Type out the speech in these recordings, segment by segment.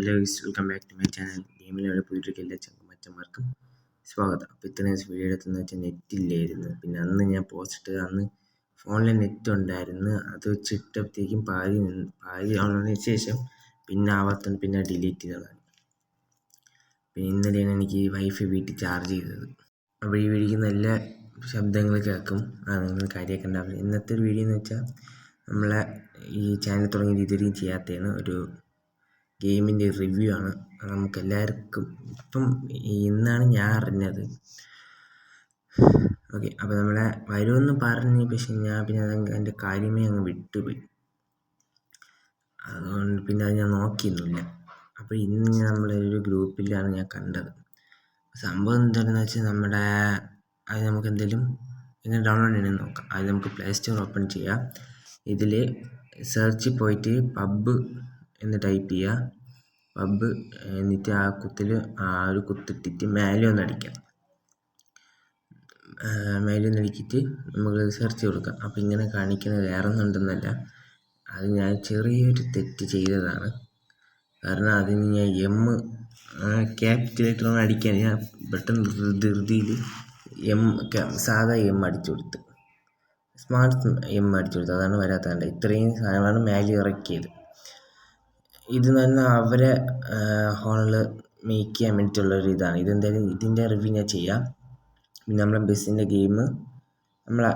Hello welcome back to my channel. ഗെയിമിലൂടെ പോയിട്ട് എല്ലാ ചങ്ങന്മാർക്കും സ്വാഗതം. അപ്പോൾ ഇത്രയും വീഡിയോ എടുത്തെന്ന് വെച്ചാൽ നെറ്റില്ലായിരുന്നു. പിന്നെ അന്ന് ഞാൻ പോസ്റ്റ് അന്ന് ഫോണിൽ നെറ്റ് ഉണ്ടായിരുന്നു. അത് വെച്ചിട്ടപ്പോഴത്തേക്കും പാതി ഓണതിന് ശേഷം പിന്നെ ആവാത്തത് പിന്നെ ഡിലീറ്റ് ചെയ്തതാണ്. പിന്നെ ഇന്നലെയാണ് എനിക്ക് വൈഫൈ വീട്ടിൽ ചാർജ് ചെയ്തത്. അപ്പോൾ ഈ വീഡിയോക്ക് നല്ല ശബ്ദങ്ങൾ കേൾക്കും. നിങ്ങൾ കാര്യമൊക്കെ ഉണ്ടാവില്ല. ഇന്നത്തെ ഒരു വീഡിയോ എന്ന് വെച്ചാൽ നമ്മളെ ഈ ചാനൽ തുടങ്ങിയ ഇതുവരെയും ചെയ്യാത്തതാണ് ഒരു ഗെയിമിൻ്റെ റിവ്യൂ ആണ്. നമുക്കെല്ലാവർക്കും ഇപ്പം ഇന്നാണ് ഞാൻ അറിഞ്ഞത്. ഓക്കെ, അപ്പോൾ നമ്മളെ വരുമെന്ന് പറഞ്ഞ്, പക്ഷെ ഞാൻ പിന്നെ എൻ്റെ കാര്യമേ അങ്ങ് വിട്ടുപോയി. അതുകൊണ്ട് പിന്നെ അത് ഞാൻ നോക്കിയൊന്നുമില്ല. അപ്പോൾ ഇന്ന് നമ്മളൊരു ഗ്രൂപ്പിലാണ് ഞാൻ കണ്ടത്. സംഭവം എന്താണെന്ന് വെച്ചാൽ അത് നമുക്ക് എന്തെങ്കിലും ഇങ്ങനെ ഡൗൺലോഡ് ചെയ്യണമെന്ന് നോക്കാം. അത് നമുക്ക് പ്ലേ സ്റ്റോർ ഓപ്പൺ ചെയ്യാം. ഇതിൽ സെർച്ചിൽ പോയിട്ട് പബ്ബ് എന്ന് ടൈപ്പ് ചെയ്യുക. പബ്ബ് എന്നിട്ട് ആ ഒരു കുത്തിട്ടിട്ട് മേലെ ഒന്ന് അടിക്കാം. മേലെ ഒന്ന് അടിച്ചിട്ട് നമുക്ക് സെർച്ച് കൊടുക്കാം. അപ്പോൾ ഇങ്ങനെ കാണിക്കുന്നത് വേറെ ഒന്നുണ്ടെന്നല്ല, അത് ഞാൻ ചെറിയൊരു തെറ്റ് ചെയ്തതാണ്. കാരണം അതിന് ഞാൻ ക്യാപിറ്റൽ ലെറ്റർ അടിക്കാൻ ഞാൻ പെട്ടെന്ന് ധൃതിയിൽ സാധാ അടിച്ചു കൊടുത്ത്, സ്മാർട്ട് അടിച്ചു കൊടുത്തു. അതാണ് വരാത്തത്. ഇത്രയും സാധനമാണ് മേലെ ഇറക്കിയത്. ഇതെന്ന് പറഞ്ഞാൽ അവരെ ഹോളിൽ മേക്ക് ചെയ്യാൻ വേണ്ടിയിട്ടുള്ളൊരു ഇതാണ്. ഇതെന്തായാലും ഇതിൻ്റെ റിവ്യൂ ഞാൻ ചെയ്യാം. പിന്നെ നമ്മളെ ബസ്സിൻ്റെ ഗെയിം, നമ്മളെ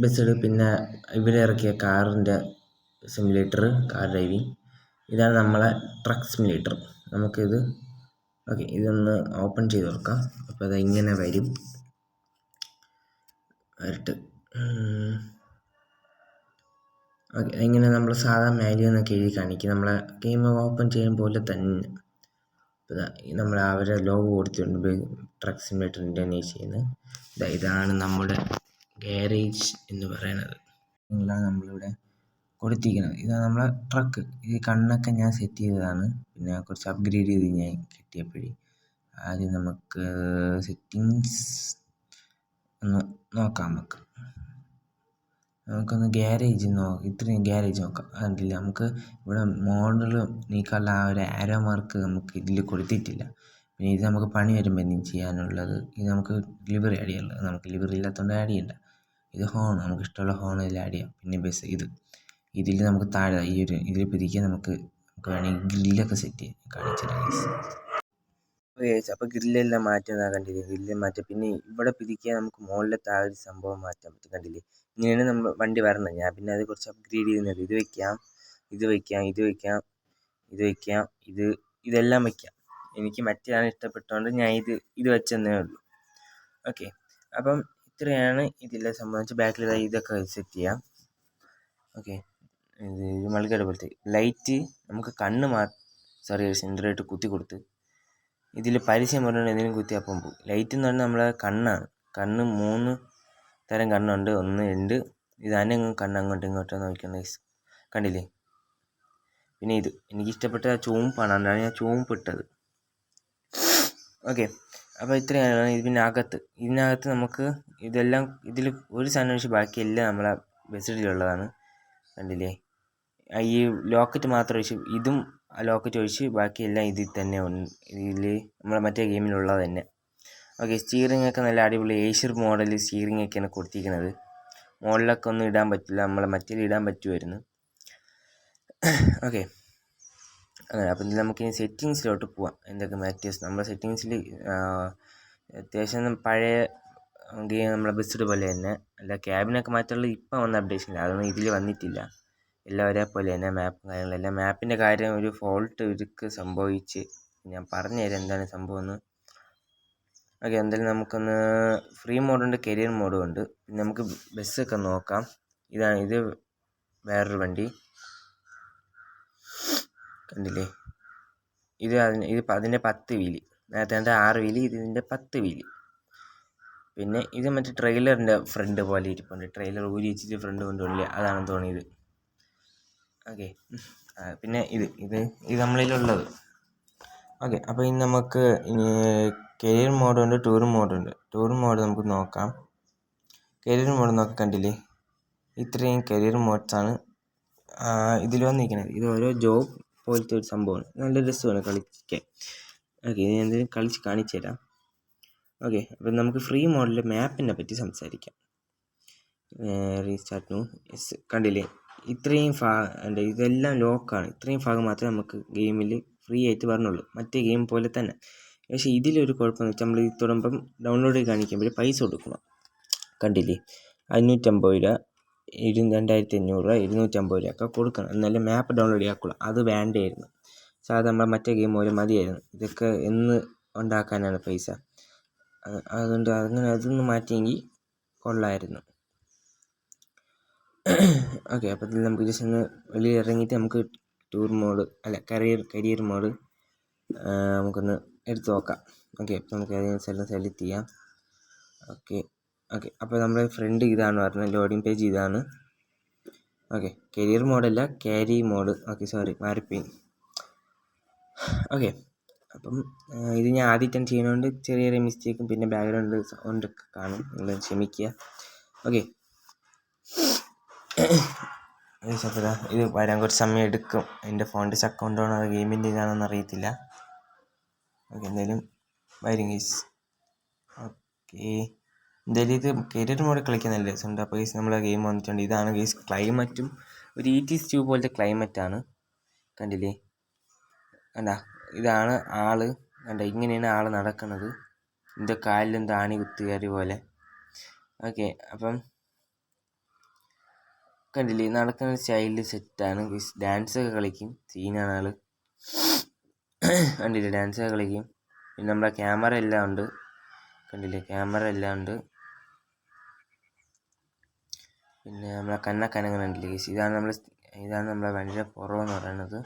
ബസ്സിൽ പിന്നെ ഇവരിറക്കിയ കാറിൻ്റെ സിമുലേറ്റർ, കാർ ഡ്രൈവിങ്. ഇതാണ് നമ്മളെ ട്രക്ക് സിമുലേറ്റർ. നമുക്കിത് ഓക്കെ, ഇതൊന്ന് ഓപ്പൺ ചെയ്ത് നോക്കാം. അപ്പോൾ അത് ഇങ്ങനെ വരട്ടെ. ഓക്കെ, ഇങ്ങനെ നമ്മൾ സാധാ മാനുവൽ എന്നൊക്കെ എഴുതി കാണിക്കും. നമ്മളെ ഗെയിം ഓപ്പൺ ചെയ്യാൻ പോലെ തന്നെ. നമ്മൾ അവരെ ലോഗോ കൊടുത്തിട്ടുണ്ട്, ട്രക്ക് സിമുലേറ്ററിൻ്റെ ചെയ്യുന്നത്. ഇതാണ് നമ്മുടെ ഗാരേജ് എന്ന് പറയുന്നത്. ഇതാണ് നമ്മളിവിടെ കൊടുത്തിരിക്കുന്നത്. ഇതാണ് നമ്മളെ ട്രക്ക്. ഈ കണ്ണൊക്കെ ഞാൻ സെറ്റ് ചെയ്തതാണ്. പിന്നെ കുറച്ച് അപ്ഗ്രേഡ് ചെയ്ത് ഞാൻ കിട്ടിയപ്പോഴേ. ആദ്യം നമുക്ക് സെറ്റിങ്സ് ഒന്ന് നോക്കാം. നമുക്കൊന്ന് ഇത്രയും ഗ്യാരേജ് നോക്കാം. കണ്ടില്ല, നമുക്ക് ഇവിടെ മോഡൽ നീക്കാനുള്ള ആ ഒരു ആരോ മാർക്ക് നമുക്ക് ഇതിൽ കൊടുത്തിട്ടില്ല. പിന്നെ ഇത് നമുക്ക് പണി വരുമ്പോൾ എന്തെങ്കിലും ചെയ്യാനുള്ളത്. ഇത് നമുക്ക് ലിവറി ആഡ് ചെയ്യാനുള്ളത്. നമുക്ക് ലിവറി ഇല്ലാത്തതുകൊണ്ട് ആഡ് ചെയ്യണ്ട. ഇത് ഹോൺ, നമുക്ക് ഇഷ്ടമുള്ള ഹോൺ ഇതിൽ ആഡ് ചെയ്യാം. പിന്നെ ബസ് ഇതിൽ നമുക്ക് താഴെ ഇതിൽ പിരിക്കാൻ നമുക്ക് വേണമെങ്കിൽ ഗ്രില്ലൊക്കെ സെറ്റ് ചെയ്യാം. കാണിച്ചിട്ട് അപ്പോൾ ഗ്രില്ലെല്ലാം മാറ്റുന്ന കണ്ടില്ലേ, ഗ്രില്ല് മാറ്റാം. പിന്നെ ഇവിടെ പിരിക്കാൻ നമുക്ക് മുകളിലത്തെ ആ ഒരു സംഭവം മാറ്റാൻ പറ്റും. കണ്ടില്ലേ, ഇങ്ങനെയാണ് നമ്മൾ വണ്ടി വരണം. ഞാൻ പിന്നെ അത് കുറച്ച് അപ്ഗ്രേഡ് ചെയ്യുന്നത്. ഇതെല്ലാം വയ്ക്കാം. എനിക്ക് മറ്റേതാണ് ഇഷ്ടപ്പെട്ടതുകൊണ്ട് ഞാൻ ഇത് വെച്ചെന്നേ ഉള്ളൂ. ഓക്കെ, അപ്പം ഇത്രയാണ് ഇതിലെ സംബന്ധിച്ച്. ബാക്കിൽ ഇതൊക്കെ സെറ്റ് ചെയ്യാം. ഓക്കെ, ഇത് മൾക്കട പോലത്തെ ലൈറ്റ് നമുക്ക് സെൻറ്ററായിട്ട് കുത്തി കൊടുത്ത് ഇതിൽ പരസ്യം പറഞ്ഞുകൊണ്ട് എന്തെങ്കിലും കുത്തി അപ്പം പോകും. ലൈറ്റ് എന്ന് പറഞ്ഞാൽ നമ്മളെ കണ്ണാണ്. 3 തരം കണ്ണുണ്ട്. 1, 2. ഇത് കണ്ണ് അങ്ങോട്ടും ഇങ്ങോട്ടും നോക്കണം. കണ്ടില്ലേ. പിന്നെ എനിക്കിഷ്ടപ്പെട്ട ചുവപ്പാണ്, അതുകൊണ്ടാണ് ഞാൻ ചുവപ്പ് ഇട്ടത്. ഓക്കെ, അപ്പോൾ ഇത്രയാണ്. പിന്നെ ഇതിനകത്ത് നമുക്ക് ഇതെല്ലാം ഇതിൽ ഒരു സാധനം ഒഴിച്ച് ബാക്കിയെല്ലാം നമ്മളെ ബസ്സിലുള്ളതാണ്. കണ്ടില്ലേ, ഈ ലോക്കറ്റ് മാത്രം ഒഴിച്ച് ഇതും ലോക്കറ്റ് ഒഴിച്ച് ബാക്കിയെല്ലാം ഇതിൽ തന്നെ ഇതിൽ നമ്മളെ മറ്റേ ഗെയിമിലുള്ളത് തന്നെ. ഓക്കെ, സ്റ്റിയറിംഗ് ഒക്കെ നല്ല അടിപൊളി ഏഷ്യർ മോഡൽ സ്റ്റിയറിംഗ് ഒക്കെയാണ് കൊടുത്തിരിക്കുന്നത്. മുകളിലൊക്കെ ഒന്നും ഇടാൻ പറ്റില്ല, നമ്മളെ മറ്റേ ഇടാൻ പറ്റുമായിരുന്നു. ഓക്കെ, അപ്പം നമുക്കിനി സെറ്റിങ്സിലോട്ട് പോവാം. എന്തൊക്കെ മാറ്റേഴ്സ് നമ്മളെ സെറ്റിങ്സിൽ അത്യാവശ്യം പഴയ ഗെയിം നമ്മളെ ബസ്സിഡ് പോലെ തന്നെ. അല്ല, ക്യാബിനൊക്കെ മാറ്റുള്ള ഇപ്പം വന്ന അപ്ഡേഷനില്ല, അതൊന്നും ഇതിൽ വന്നിട്ടില്ല. എല്ലാം ഒരേപോലെ തന്നെ. മാപ്പും കാര്യങ്ങളെല്ലാം. മാപ്പിൻ്റെ കാര്യം ഒരു ഫോൾട്ട് സംഭവിച്ച്, ഞാൻ പറഞ്ഞുതരാം എന്താണ് സംഭവം എന്ന്. ഓക്കെ, എന്തായാലും നമുക്കൊന്ന് ഫ്രീ മോഡുണ്ട്, കരിയർ മോഡും ഉണ്ട്. പിന്നെ നമുക്ക് ബസ്സൊക്കെ നോക്കാം. ഇത് വേറൊരു വണ്ടി കണ്ടില്ലേ. ഇത് അതിൻ്റെ 10 വീല്. നേരത്തെ 6 വീല്, ഇതിൻ്റെ 10 വീല്. പിന്നെ ഇത് മറ്റേ ട്രെയിലറിൻ്റെ ഫ്രണ്ട് പോലെ ഇരിപ്പുണ്ട്. ട്രെയിലർ ഊരി വെച്ചിട്ട് ഫ്രണ്ട് കൊണ്ടുപോയില്ലേ, അതാണെന്ന് തോന്നിയത്. ഓക്കെ, പിന്നെ ഇത് നമ്മളിലുള്ളത്. ഓക്കെ, അപ്പോൾ ഇനി നമുക്ക് കരിയർ മോഡുണ്ട്, ടൂർ മോഡുണ്ട്. ടൂർ മോഡ് നമുക്ക് നോക്കാം. കരിയർ മോഡ് നോക്കാം. കണ്ടില്ലേ, ഇത്രയും കരിയർ മോഡ്സാണ് ഇതിൽ വന്നിരിക്കുന്നത്. ഇത് ഓരോ ജോബ് പോലത്തെ ഒരു സംഭവമാണ്. നല്ല രസമാണ് കളിക്കാൻ. ഓക്കെ, ഞാൻ എന്തെങ്കിലും കളിച്ച് കാണിച്ചു തരാം. ഓക്കെ, അപ്പം നമുക്ക് ഫ്രീ മോഡിലെ മാപ്പിനെ പറ്റി സംസാരിക്കാം. Restart no. യെസ്, കണ്ടില്ലേ ഇത്രയും ഇതെല്ലാം ലോക്കാണ്. ഇത്രയും ഭാഗം മാത്രമേ നമുക്ക് ഗെയിമിൽ ഫ്രീ ആയിട്ട് പറഞ്ഞുള്ളൂ, മറ്റേ ഗെയിം പോലെ തന്നെ. പക്ഷേ ഇതിലൊരു കുഴപ്പമെന്ന് വെച്ചാൽ നമ്മൾ ഇത് തുടങ്ങുമ്പം ഡൗൺലോഡ് കാണിക്കുമ്പോൾ പൈസ കൊടുക്കണം. കണ്ടില്ലേ 550 രൂപ, 2500 രൂപ, 250 രൂപ ഒക്കെ കൊടുക്കണം, എന്നാലും മാപ്പ് ഡൗൺലോഡ് ചെയ്യാക്കുള്ളൂ. അത് വേണ്ടായിരുന്നു. സാധാരണ നമ്മൾ മറ്റേ ഗെയിം പോലെ മതിയായിരുന്നു. ഇതൊക്കെ എന്ന് ഉണ്ടാക്കാനാണ് പൈസ. അതുകൊണ്ട് അങ്ങനെ അതൊന്ന് മാറ്റിയെങ്കിൽ കൊള്ളായിരുന്നു. ഓക്കെ, അപ്പോൾ ഇതിൽ നമുക്ക് ജസ്റ്റ് ഒന്ന് വെളിയിൽ ഇറങ്ങിയിട്ട് നമുക്ക് ടൂർ മോഡ് കരിയർ മോഡ് നമുക്കൊന്ന് എടുത്ത് നോക്കാം. ഓക്കെ, അപ്പോൾ നമുക്ക് ഏതെങ്കിലും സ്ഥലം സെലക്ട് ചെയ്യാം. ഓക്കെ, അപ്പോൾ നമ്മുടെ ഫ്രണ്ട് ഇതാണ് പറഞ്ഞത്, ലോഡിങ് പേജ് ഇതാണ്. ഓക്കെ, കരിയർ മോഡല്ല, ക്യാരി മോഡ്. ഓക്കെ, സോറി, മാറിപ്പോയി. ഓക്കെ, അപ്പം ഇത് ഞാൻ ആദ്യമായിട്ടാണ് ചെയ്യുന്നതുകൊണ്ട് ചെറിയ ചെറിയ മിസ്റ്റേക്കും പിന്നെ ബാക്ക്ഗ്രൗണ്ട് സൗണ്ടൊക്കെ കാണും, നിങ്ങൾ ക്ഷമിക്കുക. ഓക്കെ, അപ്പോൾ ഇത് വരാൻ കുറച്ച് സമയം എടുക്കും. എൻ്റെ ഫോണിൻ്റെ അക്കൗണ്ട് ആണോ അത് ഗെയിമിൻ്റെ ഇതാണോന്ന് അറിയത്തില്ല. ഓക്കെ, എന്തായാലും വരും ഗൈസ്. ഓക്കെ, എന്തായാലും ഇത് കരിയർ മോഡ് കളിക്കാൻ നല്ല രസമുണ്ട്. അപ്പോൾ ഗൈസ് നമ്മളെ ഗെയിം വന്നിട്ടുണ്ട്. ഇതാണ് ഗൈസ് ക്ലൈമറ്റും, ഒരു ET2 പോലത്തെ ക്ലൈമറ്റാണ്. കണ്ടില്ലേ, കണ്ട ഇതാണ് ആള്, കണ്ട ഇങ്ങനെയാണ് ആൾ നടക്കുന്നത്. എൻ്റെ കാലിലെന്തോ ആണി കുത്തുകയറി പോലെ. ഓക്കെ, അപ്പം കണ്ടില്ലേ നടക്കുന്ന സ്റ്റൈലിൽ സെറ്റാണ്. ഡാൻസൊക്കെ കളിക്കും, സീനാണ് ആള്. കണ്ടില്ലേ ഡാൻസൊക്കെ കളിക്കും. പിന്നെ നമ്മളെ ക്യാമറ എല്ലാം ഉണ്ട്. കണ്ടില്ലേ ക്യാമറ എല്ലാം ഉണ്ട്. പിന്നെ നമ്മളെ കണ്ണൊക്കെ അനങ്ങുന്നുണ്ടല്ലേ ഗൈസ്. ഇതാണ് നമ്മളെ വണ്ടിയുടെ പുറമെന്ന് പറയുന്നത്.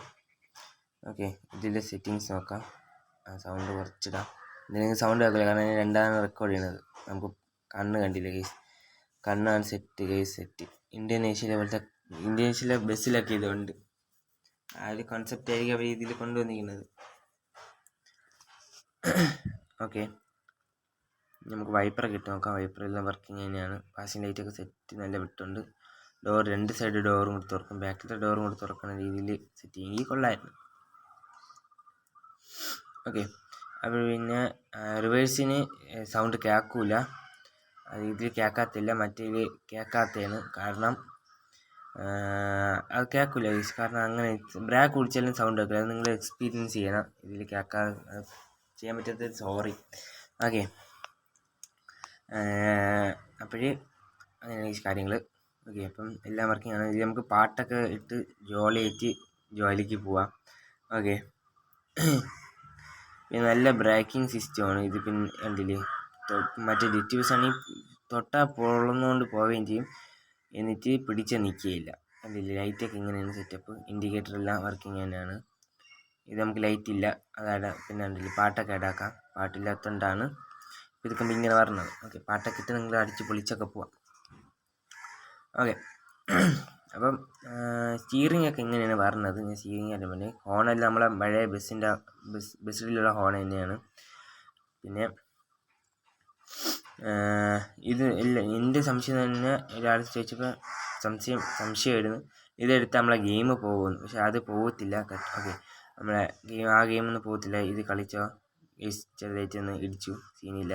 ഓക്കെ, ഇതിൻ്റെ സെറ്റിങ്സ് നോക്കാം. സൗണ്ട് കുറച്ചിടാം. എന്തെങ്കിലും സൗണ്ട് കേൾക്കില്ല, കാരണം ഞാൻ രണ്ടാമത് റെക്കോർഡ് ചെയ്യണത്. നമുക്ക് കണ്ണ് കണ്ടില്ലേ ഗൈസ്, കണ്ണാണ് സെറ്റ് ഗൈസ്, സെറ്റ്. ഇന്തോനേഷ്യയിലെ ബസ്സിലൊക്കെ ഇതുണ്ട്. ആ ഒരു കോൺസെപ്റ്റ് ആയിരിക്കും അവർ ഇതിൽ കൊണ്ടുവന്നിരിക്കുന്നത്. ഓക്കെ, നമുക്ക് വൈപ്പറൊക്കെ ഇട്ട് നോക്കാം. വൈപ്പറെല്ലാം വർക്കിംഗ് തന്നെയാണ്. പാസിംഗ് ലൈറ്റൊക്കെ സെറ്റ് നല്ല വിട്ടുണ്ട്. ഡോർ 2 സൈഡ് ഡോറും കൂടി തുറക്കും, ബാക്കിലത്തെ ഡോറും കൂടി തുറക്കുന്ന രീതിയിൽ സെറ്റ് ചെയ്യും. ഈ കൊള്ളായിരുന്നു. ഓക്കെ, അപ്പോൾ പിന്നെ റിവേഴ്സിന് സൗണ്ട് കേൾക്കില്ല. അത് ഇതിൽ കേൾക്കാത്തില്ല, മറ്റേത് കേൾക്കാത്തതാണ്. കാരണം അത് കേൾക്കില്ല ഗൈസ്, കാരണം അങ്ങനെ ബ്രാക്ക് കുടിച്ചാലും സൗണ്ട് കേൾക്കില്ല. അത് നിങ്ങൾ എക്സ്പീരിയൻസ് ചെയ്യണം. ഇതിൽ ചെയ്യാൻ പറ്റാത്തത് സോറി. ഓക്കെ, അപ്പോഴേ അങ്ങനെയാണ് ഈ കാര്യങ്ങൾ. ഓക്കെ, അപ്പം എല്ലാം വർക്കിംഗ് ആണ്. ഇത് നമുക്ക് പാട്ടൊക്കെ ഇട്ട് ജോളിയായിട്ട് ജോലിക്ക് പോവാം. ഓക്കെ, പിന്നെ നല്ല ബ്രേക്കിംഗ് സിസ്റ്റമാണ് ഇത്. പിന്നെ കണ്ടില്ലേ മറ്റേ ഡിറ്റീവ്സ് ആണെങ്കിൽ തൊട്ടാൽ പൊള്ളുന്നതുകൊണ്ട് പോവുകയും ചെയ്യും, എന്നിട്ട് പിടിച്ച് നിൽക്കുകയില്ല. കണ്ടില്ലേ ലൈറ്റൊക്കെ ഇങ്ങനെയാണ് സെറ്റപ്പ്. ഇൻഡിക്കേറ്റർ എല്ലാം വർക്കിംഗ് തന്നെയാണ്. ഇത് നമുക്ക് ലൈറ്റ് ഇല്ല, അതാണ്. പിന്നെ കണ്ടില്ലേ പാട്ടൊക്കെ ഇടാക്കാം. പാട്ടില്ലാത്തതുകൊണ്ടാണ് ഇതൊക്കെ ഇങ്ങനെ പറഞ്ഞത്. ഓക്കെ, പാട്ടൊക്കെ ഇട്ട് നിങ്ങൾ അടിച്ച് പൊളിച്ചൊക്കെ പോവാം. ഓക്കെ, അപ്പം സ്റ്റിയറിംഗ് ഒക്കെ ഇങ്ങനെയാണ് പറഞ്ഞത്. ഞാൻ സ്റ്റിയറിംഗ് ആയിട്ട് പിന്നെ ഹോണെല്ലാം നമ്മളെ പഴയ ബസ്സിലുള്ള ഹോൺ തന്നെയാണ്. പിന്നെ ഇത് ഇല്ല, എൻ്റെ സംശയം തന്നെ ഒരാൾ ചോദിച്ചപ്പോൾ സംശയമായിരുന്നു ഇതെടുത്ത് നമ്മളെ ഗെയിം പോകുമെന്ന്. പക്ഷെ അത് പോകത്തില്ല. ഓക്കെ, നമ്മളെ ഗെയിമൊന്നും പോകത്തില്ല. ഇത് കളിച്ചോ ചെറുതായിട്ടൊന്ന് ഇടിച്ചു, സീനില്ല.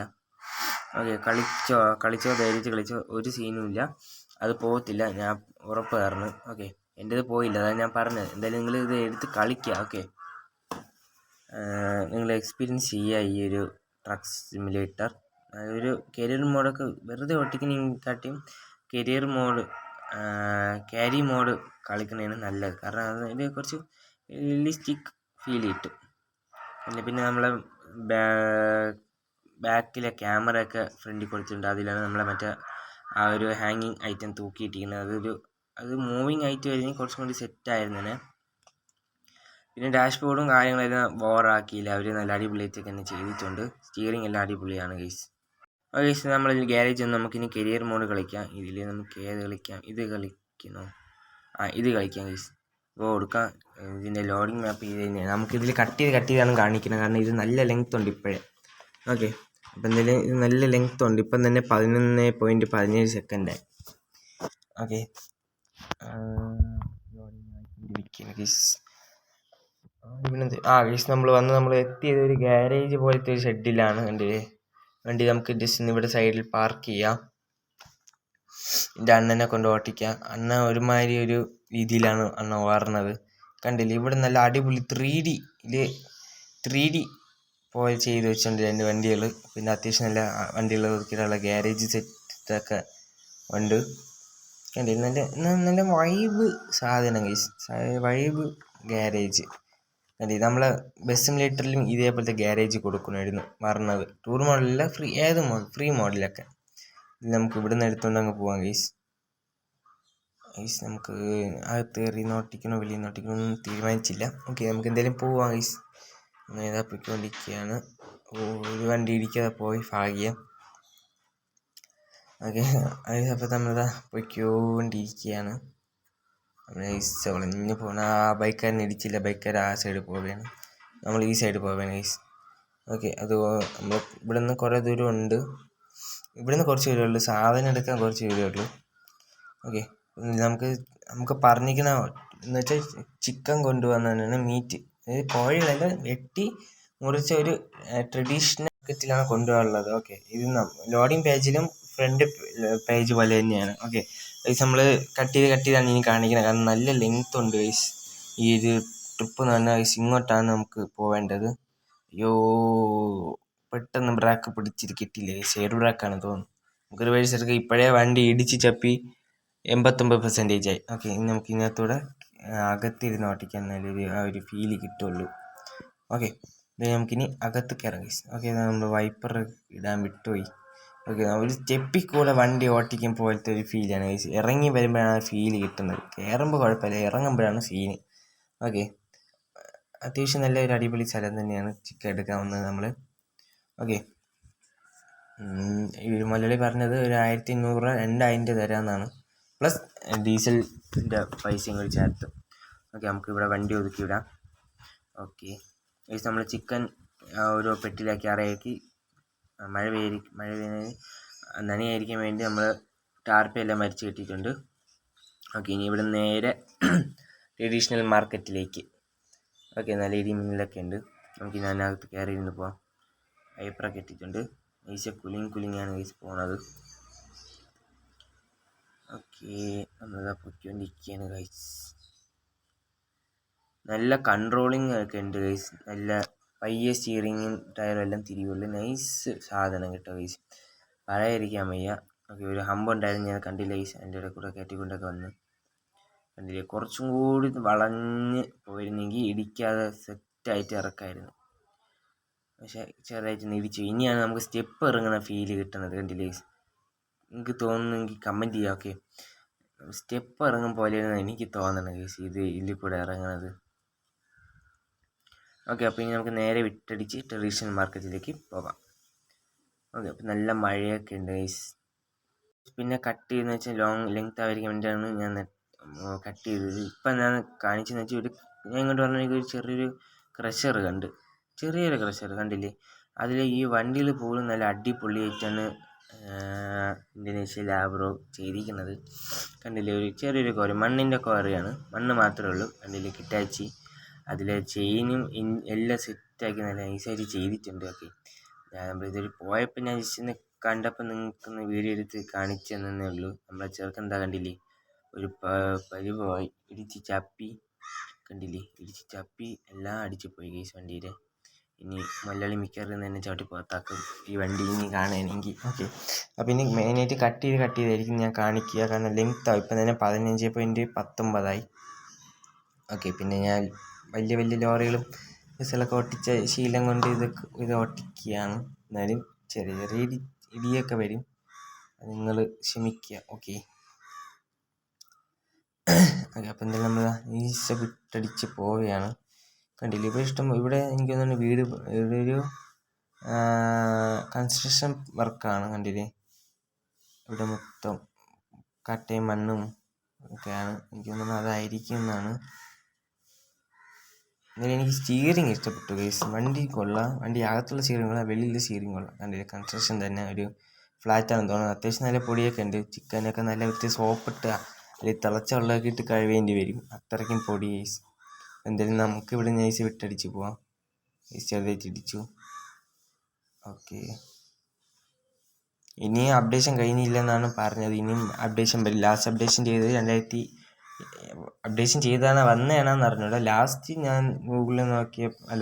ഓക്കെ, കളിച്ചോ ധൈര്യത്തിൽ കളിച്ചോ, ഒരു സീനും ഇല്ല. അത് പോകത്തില്ല, ഞാൻ ഉറപ്പ് തരുന്നു. ഓക്കെ, എൻ്റേത് പോയില്ല, അതാണ് ഞാൻ പറഞ്ഞത്. എന്തായാലും നിങ്ങൾ ഇത് എടുത്ത് കളിക്കുക. ഓക്കെ, നിങ്ങൾ എക്സ്പീരിയൻസ് ചെയ്യുക ഈ ഒരു ട്രക്ക് സിമുലേറ്റർ. ഒരു കരിയർ മോഡൊക്കെ വെറുതെ ഒട്ടിക്കുന്നതിനെക്കാട്ടിയും ക്യാരി മോഡ് കളിക്കുന്നതാണ് നല്ലത്. കാരണം അതിൽ കുറച്ച് റിയലിസ്റ്റിക് ഫീൽ കിട്ടും. പിന്നെ നമ്മളെ ബാക്കിലെ ക്യാമറയൊക്കെ ഫ്രണ്ടിൽ കൊടുത്തിട്ടുണ്ട്. അതിലാണ് നമ്മളെ മറ്റേ ആ ഒരു ഹാങ്ങിങ് ഐറ്റം തൂക്കിയിട്ടിരിക്കുന്നത്. അത് മൂവിങ് ആയിട്ട് വരുന്നത് കുറച്ചും കൂടി സെറ്റായിരുന്നേ. പിന്നെ ഡാഷ്ബോർഡും കാര്യങ്ങളെല്ലാം ബോറാക്കിയില്ല, അവർ നല്ല അടിപൊളിയായിട്ടൊക്കെ തന്നെ ചെയ്തിട്ടുണ്ട്. സ്റ്റിയറിംഗ് എല്ലാം അടിപൊളിയാണ് ഗൈസ്. ഗൈസ്, നമ്മളിൽ ഗ്യാരേജ് ഒന്ന് നമുക്കിനി കരിയർ മോഡ് കളിക്കാം. ഇതിൽ നമുക്ക് ഏത് കളിക്കാം? ഇത് കളിക്കണോ? ഇത് കളിക്കാം ഗൈസ്. കൊടുക്കാം. ഇതിൻ്റെ ലോഡിങ് മാപ്പ് ചെയ്ത് തന്നെയാണ്. നമുക്കിതിൽ കട്ട് ചെയ്താണ് കാണിക്കുന്നത്, കാരണം ഇത് നല്ല ലെങ്ത് ഉണ്ട് ഇപ്പോഴേ. ഓക്കെ, അപ്പം എന്തായാലും ഇത് നല്ല ലെങ്ത് ഉണ്ട്. ഇപ്പം തന്നെ 11.17 സെക്കൻഡായി. Okay, loading guys. ഗൈസ് നമ്മൾ എത്തിയത് ഒരു ഗ്യാരേജ് പോലത്തെ ഒരു ഷെഡിലാണ്. വണ്ടി നമുക്ക് ജസ്റ്റ് ഇവിടെ സൈഡിൽ പാർക്ക് ചെയ്യാം. എൻ്റെ അണ്ണനെ കൊണ്ട് ഓട്ടിക്കാം. അണ്ണ ഒരുമാതിരി ഒരു രീതിയിലാണ് അണ്ണ ഓടുന്നത്. കണ്ടില്ലേ, ഇവിടെ നല്ല അടിപൊളി 3D പോലെ ചെയ്ത് വെച്ചിട്ടുണ്ട് 2 വണ്ടികൾ. പിന്നെ അത്യാവശ്യം നല്ല വണ്ടികൾ ഒതുക്കിയിട്ടുള്ള ഗ്യാരേജ് സെറ്റൊക്കെ ഉണ്ട്. കണ്ടില്ലേ, നല്ല വൈബ് സാധനം ഗൈസ്, വൈബ് ഗ്യാരേജ്. കണ്ടില്ലേ, നമ്മളെ ബസ് സിമുലേറ്ററിലും ഇതേപോലത്തെ ഗ്യാരേജ് കൊടുക്കണമായിരുന്നു പറഞ്ഞത്. ടൂർ മോഡലല്ല, ഫ്രീ മോഡലൊക്കെ. ഇത് നമുക്ക് ഇവിടുന്ന് എടുത്തുകൊണ്ട് അങ്ങ് പോവാം ഗൈസ്. നമുക്ക് അകത്ത് കയറി നോട്ടിക്കണോ വെളിയിൽ നോട്ടിക്കണോ ഒന്നും തീരുമാനിച്ചില്ല. ഓക്കെ, നമുക്ക് എന്തായാലും പോവാം ഗൈസ്. ഏതാ പൊയ്ക്കൊണ്ടിരിക്കുകയാണ്. ഒരു വണ്ടി ഇടിക്കാതെ പോയി ഭാഗ്യം. ഓക്കെ, അപ്പോൾ നമ്മളിതാ പൊയ്ക്കൊണ്ടിരിക്കുകയാണ്. വളഞ്ഞ് പോണ ആ ബൈക്കാരനെ ഇടിച്ചില്ല. ബൈക്കാരൻ ആ സൈഡ് പോവുകയാണ്, നമ്മൾ ഈ സൈഡ് പോവുകയാണ് ഗൈസ്. ഓക്കെ, അത് നമ്മൾ ഇവിടെ നിന്ന് കുറേ ദൂരം ഉണ്ട്. ഇവിടുന്ന് കുറച്ച് ദൂരമുള്ളൂ, സാധനം എടുക്കാൻ കുറച്ച് ദൂരമുള്ളൂ. ഓക്കെ, നമുക്ക് പറഞ്ഞിരിക്കുന്ന എന്ന് വെച്ചാൽ ചിക്കൻ കൊണ്ടുവന്നാണ് മീറ്റ്. അതായത് കോഴികളല്ല, വെട്ടി മുറിച്ച ഒരു ട്രഡീഷണൽ മാർക്കറ്റിലാണ് കൊണ്ടുപോകാനുള്ളത്. ഓക്കെ, ഇത് ലോഡിങ് പേജിലും ഫ്രണ്ട് പേജ് പോലെ തന്നെയാണ്. ഓക്കെ ഗൈസ്, നമ്മൾ കട്ട് ചെയ്താണ് ഇനി കാണിക്കുന്നത്. കാരണം നല്ല ലെങ്ത് ഉണ്ട് ഗൈസ് ഈ ഒരു ട്രിപ്പ് എന്ന് പറഞ്ഞാൽ. ഗൈസ്, ഇങ്ങോട്ടാണ് നമുക്ക് പോവേണ്ടത്. അയ്യോ, പെട്ടെന്ന് ബ്രേക്ക് പിടിച്ചിട്ട് കിട്ടിയില്ല ഗൈസ്. സൈഡ് ബ്രേക്കാണ് തോന്നുന്നു. നമുക്കൊരു വഴി എടുക്കുക. ഇപ്പോഴേ വണ്ടി ഇടിച്ച് ചപ്പി 89% ആയി. ഓക്കെ, ഇനി നമുക്ക് ഇതിനകത്തൂടെ അകത്തിരുന്ന് ഓട്ടിക്കാൻ നല്ലൊരു ആ ഒരു ഫീല് കിട്ടുള്ളൂ. ഓക്കെ, നമുക്കിനി അകത്ത് കയറാം ഗൈസ്. ഓക്കെ, നമ്മൾ വൈപ്പർ ഇടാൻ വിട്ടുപോയി. ഓക്കെ, ഒരു സ്റ്റെപ്പിക്കൂടെ വണ്ടി ഓട്ടിക്കാൻ പോലത്തെ ഒരു ഫീലാണ് ഗൈസ്. ഇറങ്ങി വരുമ്പോഴാണ് ഫീല് കിട്ടുന്നത്. കയറുമ്പോൾ കുഴപ്പമില്ല, ഇറങ്ങുമ്പോഴാണ് സീന്. ഓക്കെ, അത്യാവശ്യം നല്ല ഒരു അടിപൊളി സ്ഥലം തന്നെയാണ് ചിക്കൻ എടുക്കാവുന്നത് നമ്മൾ. ഓക്കെ, ഈ മലയാളി പറഞ്ഞത് ഒരു 1500 രൂപ 2000 തരാമെന്നാണ്, പ്ലസ് ഡീസലിൻ്റെ പൈസയും കൂടി ചേർത്ത്. ഓക്കെ, നമുക്കിവിടെ വണ്ടി ഒതുക്കി വിടാം. ഓക്കെ ഗൈസ്, നമ്മൾ ചിക്കൻ ഓരോ പെട്ടിയിലാക്കി അറയാക്കി മഴ നനയായിരിക്കാൻ വേണ്ടി നമ്മൾ ടാർപ്പയെല്ലാം മരിച്ച് കെട്ടിയിട്ടുണ്ട്. ഓക്കെ, ഇനി ഇവിടെ നേരെ ട്രഡീഷണൽ മാർക്കറ്റിലേക്ക്. ഓക്കെ, നല്ല ഇടി മിന്നലൊക്കെ ഉണ്ട്. നമുക്ക് ഇനി അതിനകത്ത് കയറി ഇരുന്ന് പോവാം. വൈപ്പറൊക്കെ ഇട്ടിട്ടുണ്ട്. ഈശ കുലിങ്ങാണ് ഗൈസ് പോണത്. ഓക്കെ, നമ്മളിതാ പൊയ്ക്കൊണ്ടിരിക്കുകയാണ് ഗൈസ്. നല്ല കൺട്രോളിങ് ഒക്കെ ഉണ്ട് ഗൈസ്. നല്ല പയ്യെ സ്റ്റിയറിങ്ങും ടയറും എല്ലാം തിരിയുള്ളൂ. നൈസ് സാധനം കേട്ടോ ഗൈസ്, പറയാതിരിക്കാൻ വയ്യ. ഓക്കെ, ഒരു ഹമ്പ് ഉണ്ടായിരുന്നു, ഞാൻ കണ്ടില്ല ഗൈസ്. അതിൻ്റെ ഇടയിൽ കൂടെ കയറ്റിക്കൊണ്ടൊക്കെ വന്ന് കണ്ടില്ലേ. കുറച്ചും കൂടി വളഞ്ഞ് പോയിരുന്നെങ്കിൽ ഇടിക്കാതെ സെറ്റായിട്ട് ഇറക്കായിരുന്നു. പക്ഷേ ചെറുതായിട്ട് ഇടിച്ചു. ഇനിയാണ് നമുക്ക് സ്റ്റെപ്പ് ഇറങ്ങുന്ന ഫീല് കിട്ടുന്നത്. കണ്ടില്ലേ ഗൈസ്, എനിക്ക് തോന്നുന്നെങ്കിൽ കമൻറ്റ് ചെയ്യാം. ഓക്കെ, സ്റ്റെപ്പ് ഇറങ്ങും പോലെയാണ് എനിക്ക് തോന്നണം ഗൈസ് ഇതിൽ കൂടെ ഇറങ്ങുന്നത്. ഓക്കെ, അപ്പോൾ ഇനി നമുക്ക് നേരെ വിട്ടടിച്ച് ട്രഡീഷണൽ മാർക്കറ്റിലേക്ക് പോകാം. ഓക്കെ, അപ്പോൾ നല്ല മഴയൊക്കെ ഉണ്ട് ഗൈസ്. പിന്നെ കട്ട് ചെയ്തെന്ന് വെച്ചാൽ ലെങ്ത് ആയിരിക്കാൻ വേണ്ടിയാണ് ഞാൻ കട്ട് ചെയ്തത്. ഇപ്പം ഞാൻ കാണിച്ചെന്ന് വെച്ചാൽ ഞാൻ ഇങ്ങോട്ട് പറഞ്ഞെങ്കിൽ ഒരു ചെറിയൊരു ക്രഷർ കണ്ടില്ലേ. അതിൽ ഈ വണ്ടിയിൽ പോലും നല്ല അടിപൊളിയായിട്ടാണ് ഇന്തോനേഷ്യ ലാബ്രോ ചെയ്തിരിക്കുന്നത്. കണ്ടില്ലേ, ഒരു ചെറിയൊരു കോറി, മണ്ണിൻ്റെ കോറിയാണ്, മണ്ണ് മാത്രമേ ഉള്ളൂ. കണ്ടില്ലേ, കിറ്റാച്ചി അതിലെ ചെയിനും എല്ലാം സെറ്റാക്കി നല്ല നൈസായിട്ട് ചെയ്തിട്ടുണ്ട്. ഓക്കെ, ഇതൊരു പോയപ്പോൾ ഞാൻ ജസ്റ്റ് കണ്ടപ്പോൾ നിങ്ങൾക്കൊന്ന് വീഡിയോ എടുത്ത് കാണിച്ചു തന്നേ ഉള്ളൂ. നമ്മളെ ചെറുക്കൻ എന്താ കണ്ടില്ലേ, ഒരു പരിവായി ഇടിച്ച് ചപ്പി. കണ്ടില്ലേ, ഇടിച്ച് ചപ്പി എല്ലാം അടിച്ചു പോയി ഗൈസ് വണ്ടിയുടെ. ഇനി മലയാളി മിക്കവാറും തന്നെ ചവിട്ടി പുറത്താക്കും ഈ വണ്ടി ഇനി കാണുകയാണെങ്കിൽ. ഓക്കെ, അപ്പോൾ ഇനി മെയിനായിട്ട് കട്ട് ചെയ്തായിരിക്കും ഞാൻ കാണിക്കുക. കാരണം ലെങ്ത്താവും. ഇപ്പം തന്നെ 15.19 ഓക്കെ, പിന്നെ ഞാൻ വലിയ ലോറികളും ബസ്സുകളൊക്കെ ഓട്ടിച്ച ശീലം കൊണ്ട് ഇത് ഓട്ടിക്കുകയാണ്. എന്നാലും ചെറിയ ഇടിയൊക്കെ വരും, നിങ്ങൾ ക്ഷമിക്കുക. ഓക്കെ, അപ്പം എന്തായാലും നമ്മൾ ഈസ വിട്ടടിച്ച് പോവുകയാണ്. കണ്ടില്ല, ഇവിടെ എനിക്ക് തോന്നുന്നു ഇവിടെ ഒരു കൺസ്ട്രക്ഷൻ വർക്കാണ്. കണ്ടില്ലേ, ഇവിടെ മൊത്തം കട്ടയും മണ്ണും ഒക്കെയാണ്. എനിക്ക് തോന്നുന്നു അതായിരിക്കും എന്നാണ്. എന്നാലും എനിക്ക് സ്റ്റിയറിങ് ഇഷ്ടപ്പെട്ടു ഗൈസ്. വണ്ടി കൊള്ളാം, വണ്ടി അകത്തുള്ള സ്റ്റിയറിങ് കൊള്ളാം, വെളിയിലെ സ്റ്റിയറിങ് കൊള്ളാം. കണ്ടില്ലേ, കൺസ്ട്രക്ഷൻ തന്നെ ഒരു ഫ്ലാറ്റാണെന്ന് തോന്നുന്നു. അത്യാവശ്യം നല്ല പൊടിയൊക്കെ ഉണ്ട്. ചിക്കനൊക്കെ നല്ല വ്യത്യാസം സോപ്പിട്ട് അല്ലെങ്കിൽ തിളച്ച വെള്ളമൊക്കെ ഇട്ട് കഴുകേണ്ടി വരും, അത്രയ്ക്കും പൊടി ഗൈസ്. എന്തായാലും നമുക്ക് ഇവിടെ നൈസ് വിട്ടടിച്ച് പോവാം. ചെറുതായിട്ട് ഇടിച്ചു. ഓക്കെ, ഇനിയും അപ്ഡേഷൻ കഴിഞ്ഞില്ലെന്നാണ് പറഞ്ഞത്. ഇനിയും അപ്ഡേഷൻ വരും. ലാസ്റ്റ് അപ്ഡേഷൻ ചെയ്തത് അപ്ഡേഷൻ ചെയ്താണ് വന്നതാണെന്ന് അറിഞ്ഞൂടാ. ലാസ്റ്റ് ഞാൻ ഗൂഗിളിൽ നോക്കിയപ്പോൾ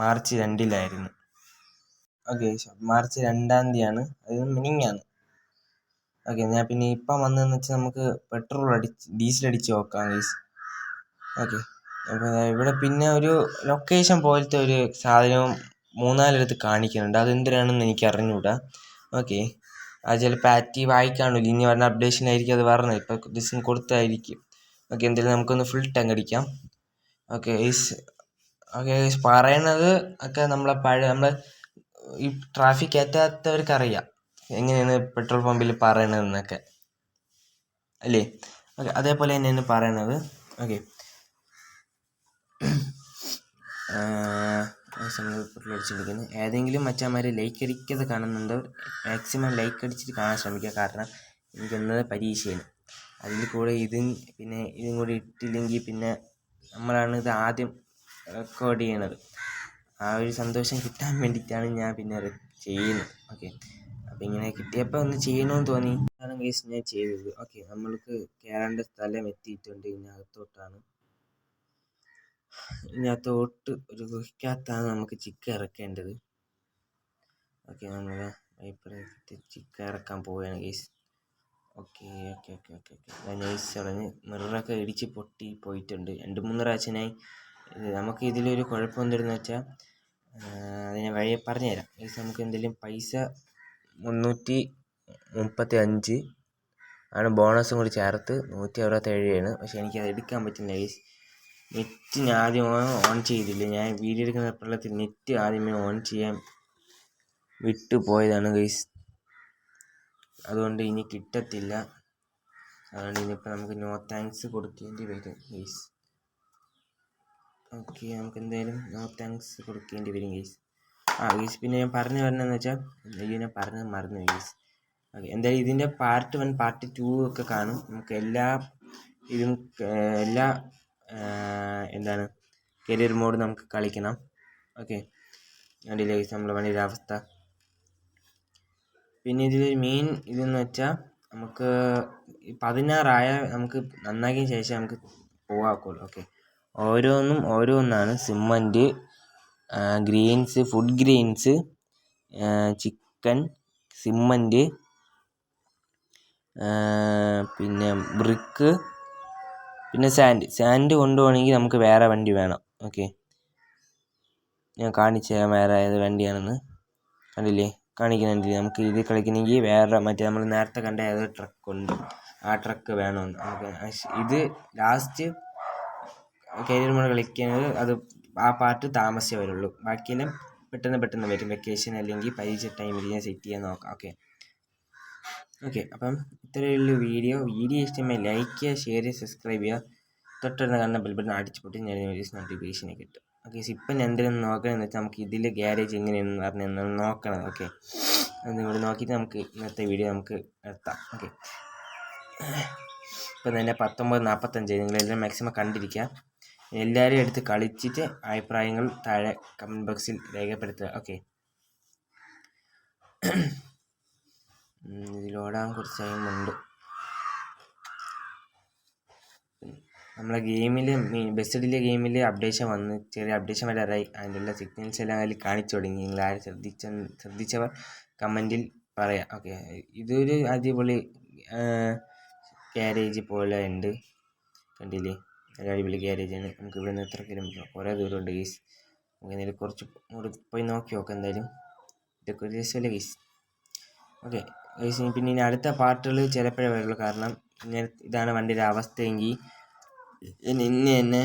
മാർച്ച് 2-ലായിരുന്നു. ഓക്കെ, മാർച്ച് 2-ാം തീയതിയാണ്, അത് മിനിങ്ങാണ്. ഓക്കെ, ഞാൻ പിന്നെ ഇപ്പം വന്നതെന്ന് വെച്ചാൽ നമുക്ക് ഡീസൽ അടിച്ച് നോക്കാം ഗൈസ്. ഓക്കെ, അപ്പോൾ ഇവിടെ പിന്നെ ഒരു ലൊക്കേഷൻ പോലത്തെ ഒരു സാധനവും 3-4 കാണിക്കുന്നുണ്ട്. അതെന്തിനാണെന്ന് എനിക്ക് അറിഞ്ഞൂടാ. ഓക്കെ, അത് ചിലപ്പോൾ ആക്റ്റീവ് ആയിക്കാണില്ല. ഇനി പറഞ്ഞ അപ്ഡേഷനായിരിക്കും അത് പറഞ്ഞത്. ഇപ്പോൾ ഡിസ്ക് കൊടുത്തായിരിക്കും. ഓക്കെ, എന്തായാലും നമുക്കൊന്ന് ഫുൾ ടാങ്ക് അടിക്കാം. ഓക്കെ ഗൈസ്, പറയണത് ഒക്കെ നമ്മൾ ഈ ട്രാഫിക് എത്താത്തവർക്ക് അറിയാം എങ്ങനെയാണ് പെട്രോൾ പമ്പിൽ പറയണതെന്നൊക്കെ അല്ലേ. ഓക്കെ, അതേപോലെ തന്നെയാണ് പറയണത്. ഓക്കെ, പെട്രോൾ അടിച്ചിരിക്കുന്നത്. ഏതെങ്കിലും മറ്റന്മാർ ലൈക്ക് അടിക്കാതെ കാണുന്നുണ്ടോ, മാക്സിമം ലൈക്ക് അടിച്ചിട്ട് കാണാൻ ശ്രമിക്കുക. കാരണം എനിക്കൊന്നത് പരീക്ഷയാണ്. അതിൽ കൂടെ ഇതും കൂടി ഇട്ടില്ലെങ്കിൽ പിന്നെ നമ്മളാണ് ഇത് ആദ്യം റെക്കോർഡ് ചെയ്യണത്. ആ ഒരു സന്തോഷം കിട്ടാൻ വേണ്ടിയിട്ടാണ് ഞാൻ പിന്നെ ചെയ്യുന്നത്. ഓക്കെ, അപ്പം ഇങ്ങനെ കിട്ടിയപ്പോൾ ഒന്ന് ചെയ്യണമെന്ന് തോന്നി, അതാണ് കേസ് ഞാൻ ചെയ്തത്. ഓക്കെ, നമ്മൾക്ക് കയറേണ്ട സ്ഥലം എത്തിയിട്ടുണ്ട്. ഇതിനകത്തോട്ട് ഒരു ഗുഹയ്ക്കകത്താണ് നമുക്ക് ചിക്ക ഇറക്കേണ്ടത്. ഓക്കെ, നമ്മൾ ചിക്ക ഇറക്കാൻ പോവുകയാണ് case. Okay okay okay okay okay nice പറഞ്ഞ് മിററൊക്കെ ഇടിച്ച് പൊട്ടി പോയിട്ടുണ്ട് 2-3 പ്രാവശ്യമായി. നമുക്ക് ഇതിലൊരു കുഴപ്പം എന്തെന്ന് വെച്ചാൽ അത് ഞാൻ വഴിയെ പറഞ്ഞുതരാം. നമുക്ക് എന്തെങ്കിലും പൈസ 335 ആണ്, ബോണസും കൂടി ചേർത്ത് 167 ആണ്. പക്ഷെ എനിക്കത് എടുക്കാൻ പറ്റില്ല ഗൈസ്. നെറ്റ് ഞാൻ ആദ്യം ഓൺ ചെയ്തില്ല. ഞാൻ വീഡിയോ എടുക്കുന്ന പ്രളയത്തിൽ നെറ്റ് ആദ്യമേ ഓൺ ചെയ്യാൻ വിട്ടു പോയതാണ് ഗൈസ്. അതുകൊണ്ട് ഇനി കിട്ടത്തില്ല. അതുകൊണ്ട് ഇനിയിപ്പോൾ നമുക്ക് നോ താങ്ക്സ് കൊടുക്കേണ്ടി വരും ഗൈസ്. ഓക്കെ, നമുക്ക് എന്തായാലും നോ താങ്ക്സ് കൊടുക്കേണ്ടി വരും ഗൈസ്. ഗൈസ്, പിന്നെ ഞാൻ പറഞ്ഞു വരണമെന്ന് വെച്ചാൽ ഞാൻ പറഞ്ഞത് മറന്നു ഗൈസ്. ഓക്കെ, എന്തായാലും ഇതിൻ്റെ പാർട്ട് 1 പാർട്ട് 2 ഒക്കെ കാണും. നമുക്ക് എല്ലാ കരിയർ മോഡ് നമുക്ക് കളിക്കണം. ഓക്കെ, കണ്ടില്ലേ ഗൈസ് നമ്മളെ വണ്ടിയുടെ അവസ്ഥ. പിന്നെ ഇതിലൊരു മെയിൻ ഇതെന്ന് വെച്ചാൽ നമുക്ക് 16 നമുക്ക് നന്നാക്കിയ ശേഷം നമുക്ക് പോവാക്കുള്ളൂ. ഓക്കെ, ഓരോന്നാണ്. Cement, grains, food grains, chicken, cement, പിന്നെ ബ്രിക്ക്, പിന്നെ സാൻഡ് കൊണ്ടുപോകണമെങ്കിൽ നമുക്ക് വേറെ വണ്ടി വേണം. ഓക്കെ, ഞാൻ കാണിച്ചു തരാം വേറെ ഏത് വണ്ടിയാണെന്ന്. കണ്ടില്ലേ, കാണിക്കുന്നുണ്ടില്ലേ. നമുക്ക് ഇത് കളിക്കണമെങ്കിൽ വേറെ മറ്റേ നമ്മൾ നേരത്തെ കണ്ട ഏതൊരു ട്രക്കുണ്ട്, ആ ട്രക്ക് വേണമെന്ന്. നമുക്ക് ഇത് ലാസ്റ്റ് കരിയർ മോഡ് കളിക്കുന്നത് അത് ആ പാർട്ട് താമസിച്ചേ വരുള്ളൂ. ബാക്കിയെല്ലാം പെട്ടെന്ന് വരും. വെക്കേഷൻ അല്ലെങ്കിൽ പരീക്ഷ ടൈമിൽ ഞാൻ സെറ്റ് ചെയ്യാൻ നോക്കാം. ഓക്കെ, അപ്പം ഇത്രയുള്ള വീഡിയോ ഇഷ്ടമായി ലൈക്ക് ചെയ്യുക, ഷെയർ ചെയ്യുക, സബ്സ്ക്രൈബ് ചെയ്യുക. തൊട്ടടുത്ത് കാണുന്ന ബെൽ ബട്ടൺ അടിച്ചു പൊട്ടി ഞാൻ വീഡിയോസ് നോട്ടിഫിക്കേഷനെ കിട്ടും. ഓക്കെ, ഇപ്പം ഞാൻ എന്തെങ്കിലും നോക്കണമെന്ന് വെച്ചാൽ നമുക്ക് ഇതിൽ ഗ്യാരേജ് എങ്ങനെയാണെന്ന് പറഞ്ഞാൽ നോക്കണം. ഓക്കെ, അതും കൂടി നോക്കിയിട്ട് നമുക്ക് ഇന്നത്തെ വീഡിയോ നമുക്ക് നിർത്താം. ഓക്കെ, ഇപ്പം തന്നെ 19:45 നിങ്ങളെല്ലാം മാക്സിമം കണ്ടിരിക്കുക. എല്ലാവരും എടുത്ത് കളിച്ചിട്ട് അഭിപ്രായങ്ങൾ താഴെ കമൻറ്റ് ബോക്സിൽ രേഖപ്പെടുത്തുക. ഓക്കെ, ഇതിലോടാൻ കുറച്ച് ടൈമുണ്ട്. നമ്മളെ ഗെയിമിൽ ബെസ്റ്റഡിലെ ഗെയിമിൽ അപ്ഡേഷൻ വന്ന് ചെറിയ അപ്ഡേഷൻ വരാറായി. അതിൻ്റെ എല്ലാ സിഗ്നൽസ് എല്ലാം അതിൽ കാണിച്ചു തുടങ്ങി. നിങ്ങൾ ആരും ശ്രദ്ധിച്ചവർ കമൻറ്റിൽ പറയാം. ഓക്കെ, ഇതൊരു അടിപൊളി ഗ്യാരേജ് പോലെ ഉണ്ട്. കണ്ടില്ലേ, നല്ല അടിപൊളി ഗ്യാരേജാണ്. നമുക്ക് ഇവിടെ നിന്ന് എത്ര കിലോമീറ്റർ, കുറേ ദൂരമുണ്ട് ഗീസ്. നമുക്ക് എന്തായാലും കുറച്ച് കൂടി പോയി നോക്കി നോക്കാം. എന്തായാലും ഇതൊക്കെ ഒരു രസമല്ലേ ഗീസ്. ഓക്കെ ഗൈസ്, പിന്നെ ഇനി അടുത്ത പാർട്ടുകൾ ചിലപ്പോഴേ വരുള്ളൂ. കാരണം ഇതാണ് വണ്ടിയുടെ അവസ്ഥയെങ്കിൽ ഇന്ന് തന്നെ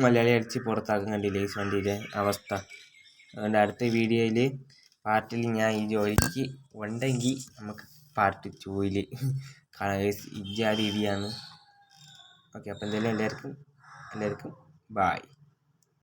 മലയാളി അടിച്ച് പുറത്താക്കും. കണ്ടില്ലേ ഗൈസ് വണ്ടിയുടെ അവസ്ഥ. അതുകൊണ്ട് അടുത്ത വീഡിയോയിൽ പാർട്ടിൽ ഞാൻ ഈ ജോലിക്ക് ഉണ്ടെങ്കിൽ നമുക്ക് പാർട്ട് 2 കാണാം ഗൈസ്. ഇജാതി ഇടിയാണ്. ഓക്കെ, അപ്പോൾ എന്തായാലും എല്ലാവർക്കും ബായ്.